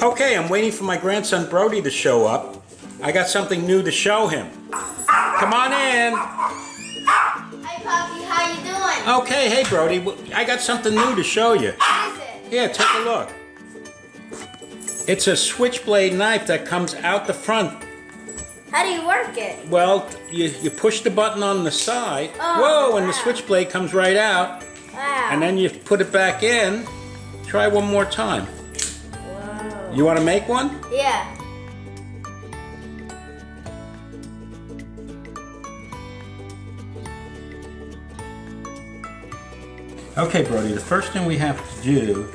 Okay, I'm waiting for my grandson Brody to show up. I got something new to show him. Come on in. Hi, Poppy. How you doing? Okay, hey Brody. I got something new to show you. What is it? Here, take a look. It's a switchblade knife that comes out the front. How do you work it? Well, you push the button on the side. Oh, whoa, and the switchblade comes right out. Wow. And then you put it back in. Try one more time. Whoa. You want to make one? Yeah. Okay, Brody, the first thing we have to do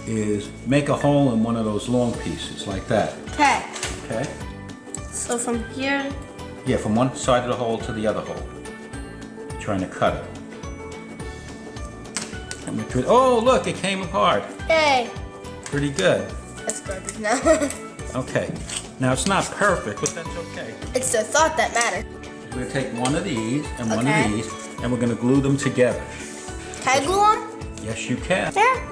is make a hole in one of those long pieces, like that. Okay. Okay? So from here. Yeah, from one side of the hole to the other hole. Trying to cut it. And we could, oh, look, it came apart. Hey. Pretty good. That's garbage now. Okay. Now, it's not perfect, but that's okay. It's the thought that matters. We're going to take one of these and one Okay. of these, and we're going to glue them together. Can I glue them? Yes, you can. Yeah.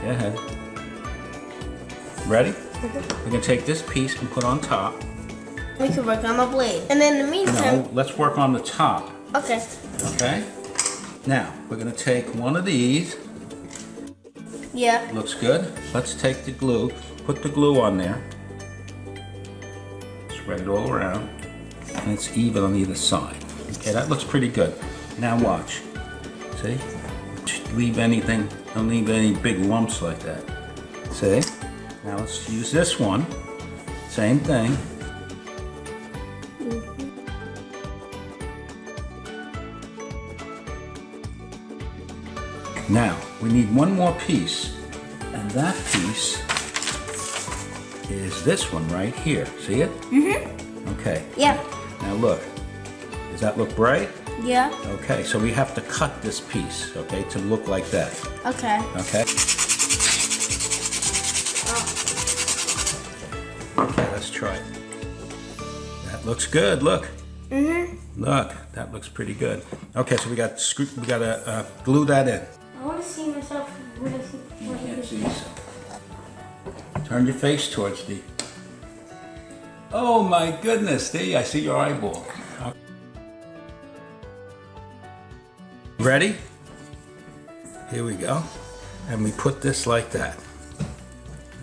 Go ahead. Ready? We're going to take this piece and put on top. We can work on my blade. And then in the meantime. No, let's work on the top. Okay. Okay? Now, we're going to take one of these. Yeah. Looks good. Let's take the glue, put the glue on there. Spread it all around. And it's even on either side. Okay, that looks pretty good. Now watch. See? Leave anything, don't leave any big lumps like that. See? Now let's use this one. Same thing. Now, we need one more piece, and that piece is this one right here. See it? Mm-hmm. Okay. Yeah. Now look. Does that look bright? Yeah. Okay, so we have to cut this piece, okay, to look like that. Okay. Okay? Okay, let's try it. That looks good, look. Mm-hmm. Look, that looks pretty good. Okay, so we got to glue that in. I want to see myself when I see You can't see yourself. Turn your face towards the... Oh my goodness, there I see your eyeball. Ready? Here we go. And we put this like that.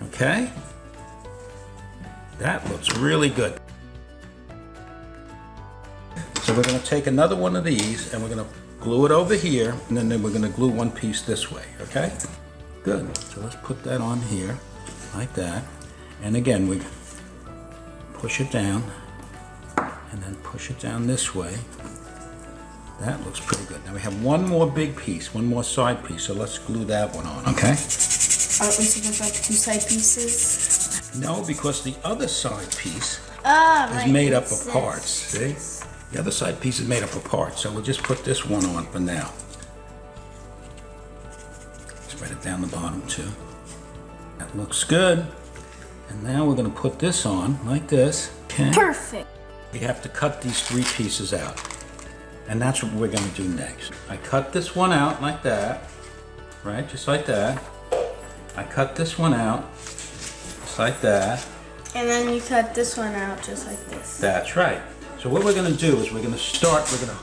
Okay? That looks really good. So we're going to take another one of these and we're going to glue it over here, and then we're going to glue one piece this way, okay? Good. So let's put that on here like that. And again, we push it down and then push it down this way. That looks pretty good. Now we have one more big piece, one more side piece, so let's glue that one on, okay? Aren't we supposed to have two side pieces? No, because the other side piece Right. is made up of parts, see? The other side piece is made up of parts, so we'll just put this one on for now. Spread it down the bottom too. That looks good. And now we're going to put this on like this, okay? Perfect. We have to cut these three pieces out. And that's what we're going to do next. I cut this one out like that, right? Just like that. I cut this one out, just like that. And then you cut this one out just like this. That's right. So what we're going to do is we're going to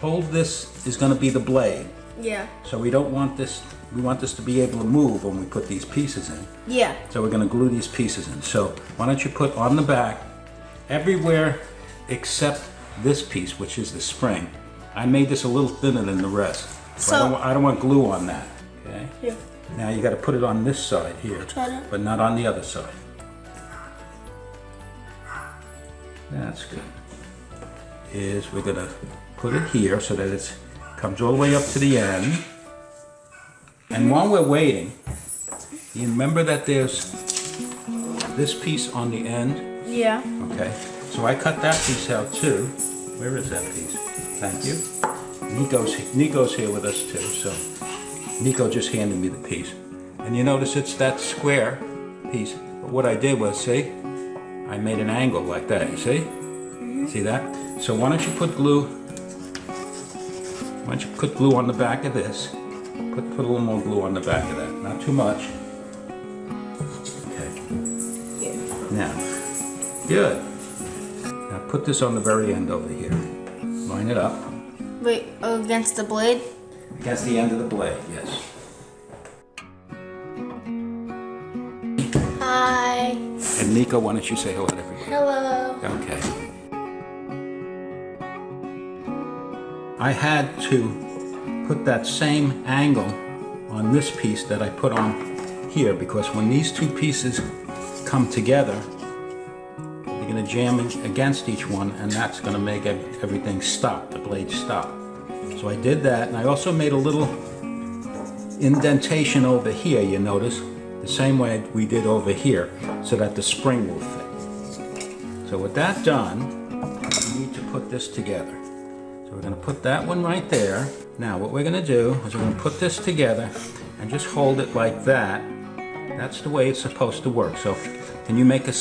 hold this is going to be the blade. Yeah. So we don't want this, we want this to be able to move when we put these pieces in. Yeah. So we're going to glue these pieces in. So why don't you put on the back, everywhere except this piece, which is the spring. I made this a little thinner than the rest. So I don't want glue on that, okay? Yeah. Now you got to put it on this side here, but not on the other side. That's good. We're going to put it here so that it comes all the way up to the end. And while we're waiting, you remember that there's this piece on the end? Yeah. Okay, so I cut that piece out too. Where is that piece? Thank you. Nico's here with us too, so Nico just handed me the piece. And you notice it's that square piece. But what I did was, see, I made an angle like that, you see? See that? So why don't you put glue on the back of this. Put a little more glue on the back of that. Not too much. Now, good. Now put this on the very end over here. Line it up. Wait, against the blade? Against the end of the blade, yes. Hi. And Nico, why don't you say hello to everybody? Hello. Okay. I had to put that same angle on this piece that I put on here, because when these two pieces come together, they're going to jam against each one, and that's going to make everything stop, the blade stop. So I did that, and I also made a little indentation over here, you notice, the same way we did over here, so that the spring will fit. So with that done, we need to put this together. So we're going to put that one right there. Now what we're going to do is we're going to put this together and just hold it like that. That's the way it's supposed to work. So can you make a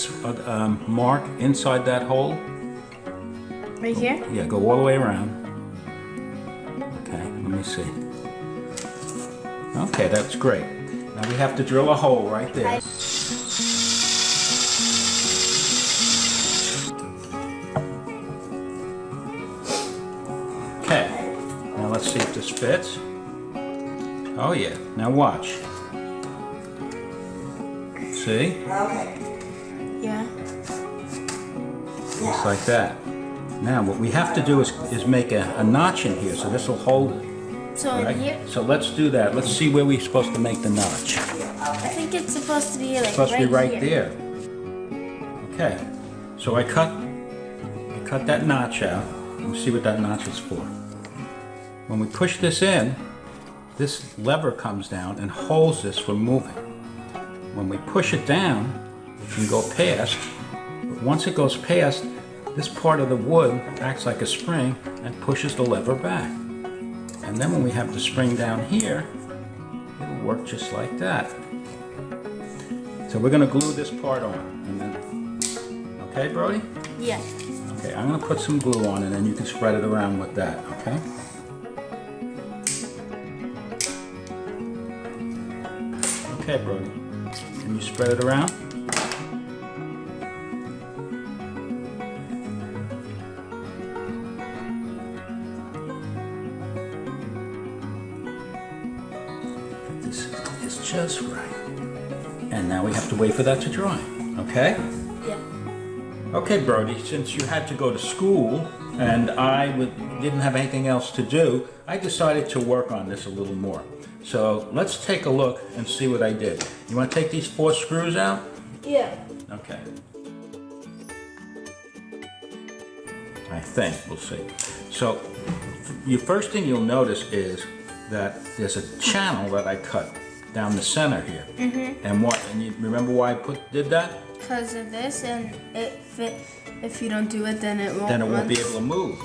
mark inside that hole? Right here? Yeah, go all the way around. Okay, let me see. Okay, that's great. Now we have to drill a hole right there. Okay, now let's see if this fits. Oh yeah, now watch. See? Okay. Yeah. Just like that. Now what we have to do is make a notch in here, so this will hold it. So Right? in here? So let's do that. Let's see where we're supposed to make the notch. I think it's supposed to be like It's supposed to be right here. there. Okay. So I cut that notch out. We'll see what that notch is for. When we push this in, this lever comes down and holds this from moving. When we push it down, it can go past. But once it goes past, this part of the wood acts like a spring and pushes the lever back. And then when we have the spring down here, it'll work just like that. So we're going to glue this part on. And then, okay, Brody? Yeah. Okay, I'm going to put some glue on and then you can spread it around with that, okay? Okay, Brody. Can you spread it around? This is just right. And now we have to wait for that to dry, okay? Yeah. Okay, Brody, since you had to go to school and didn't have anything else to do, I decided to work on this a little more. So let's take a look and see what I did. You want to take these 4 screws out? Yeah. Okay. I think, we'll see. So the first thing you'll notice is that there's a channel that I cut down the center here. Mm-hmm. And you remember why I did that? Because of this, and if you don't do it, then it won't. Then it won't be able to move.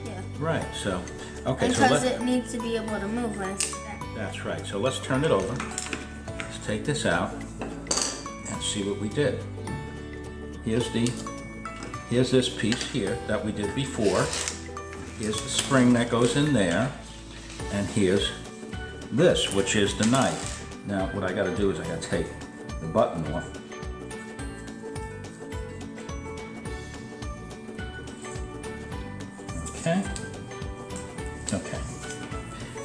Yeah. Right. So, okay. Because it needs to be able to move when it's there. That's right. So let's turn it over. Let's take this out and see what we did. Here's this piece here that we did before. Here's the spring that goes in there. And here's this, which is the knife. Now what I got to do is I got to take the button off. Okay. Okay.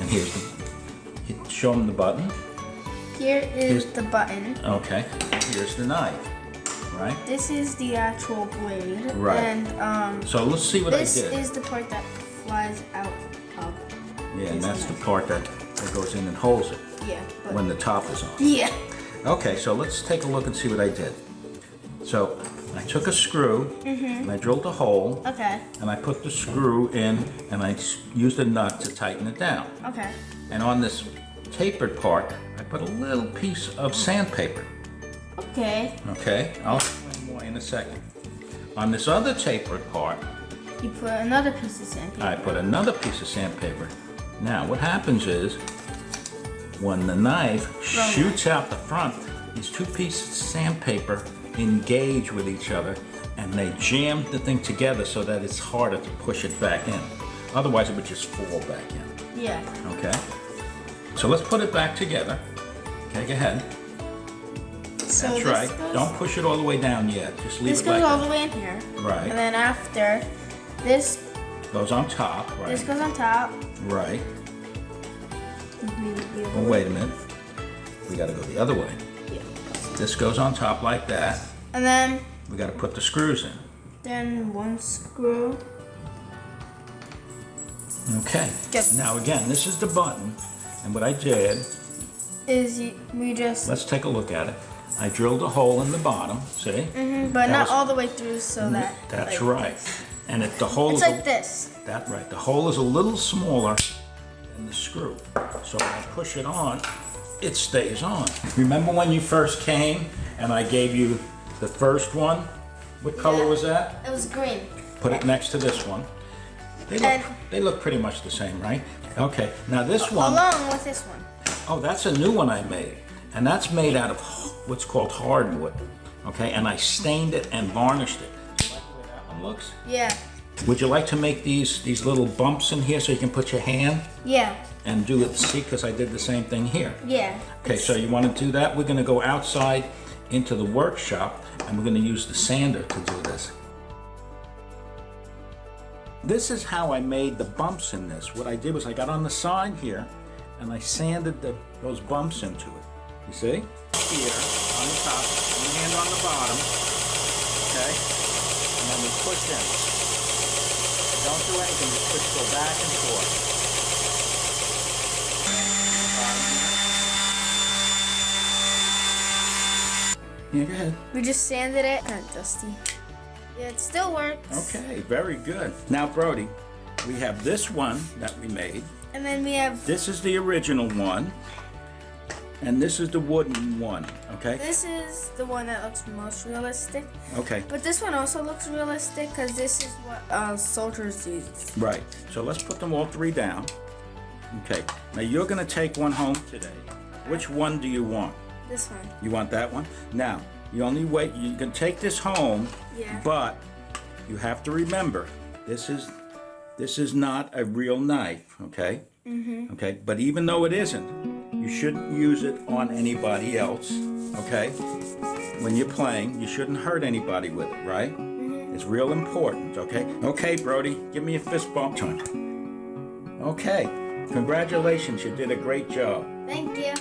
And show them the button. Here's the button. Okay. Here's the knife. Right? This is the actual blade. Right. And so let's see what I did. This is the part that flies out of. Yeah, and that's the part that goes in and holds it. Yeah. When the top is on. Yeah. Okay, so let's take a look and see what I did. So I took a screw and I drilled a hole. Okay. And I put the screw in and I used a nut to tighten it down. Okay. And on this tapered part, I put a little piece of sandpaper. Okay. Okay, I'll explain more in a second. On this other tapered part, you put another piece of sandpaper. I put another piece of sandpaper. Now, what happens is, when the knife shoots out the front, these 2 pieces of sandpaper engage with each other and they jam the thing together so that it's harder to push it back in. Otherwise, it would just fall back in. Yeah. Okay? So let's put it back together. Okay, go ahead. So That's this right. goes- Don't push it all the way down yet. Just leave This it goes like all that. the way in here. Right. And then after, this Goes on top, this right? goes on top. Right. Maybe the other Well, way. wait a minute. We gotta go the other way. Yeah. This goes on top like that. And then We gotta put the screws in. one screw. Okay. Good. Now again, this is the button, and what I did, We just let's take a look at it. I drilled a hole in the bottom, see? but That not was- all the way through, so that That's like right. this. And the hole It's is like this. that right. The hole is a little smaller than the screw. So when I push it on, it stays on. Remember when you first came and I gave you the first one? What color Yeah. was that? It was green. Put it next to this one. And- They look pretty much the same, right? Okay, now this one, Along with this one. oh, that's a new one I made. And that's made out of what's called hardwood. Okay, and I stained it and varnished it. You like the way that one looks? Yeah. Would you like to make these little bumps in here so you can put your hand Yeah. and do it? See, because I did the same thing here. Yeah. Okay, so you want to do that? We're going to go outside into the workshop and we're going to use the sander to do this. This is how I made the bumps in this. What I did was I got on the side here and I sanded those bumps into it. You see? Here, on the top, one hand on the bottom, okay? And then we push in. Don't do anything, just push, go back and forth. Yeah, go ahead. We just sanded it. Kind of dusty. Yeah, it still works. Okay, very good. Now, Brody, we have this one that we made. And then we have This is the original one. And this is the wooden one, okay? this is the one that looks most realistic. Okay, But this one also looks realistic because this is what soldiers use. right. So let's put them all three down. Okay, now you're gonna take one home today. Which one do you want? This one. You want that one? Now, you can take this home, Yeah. but you have to remember, this is not a real knife, okay? Mm-hmm. Okay, but even though it isn't, you shouldn't use it on anybody else, okay? When you're playing, you shouldn't hurt anybody with it, right? Mm-hmm. It's real important, okay? Okay, Brody, give me a fist bump time. Okay, congratulations, you did a great job. Thank you.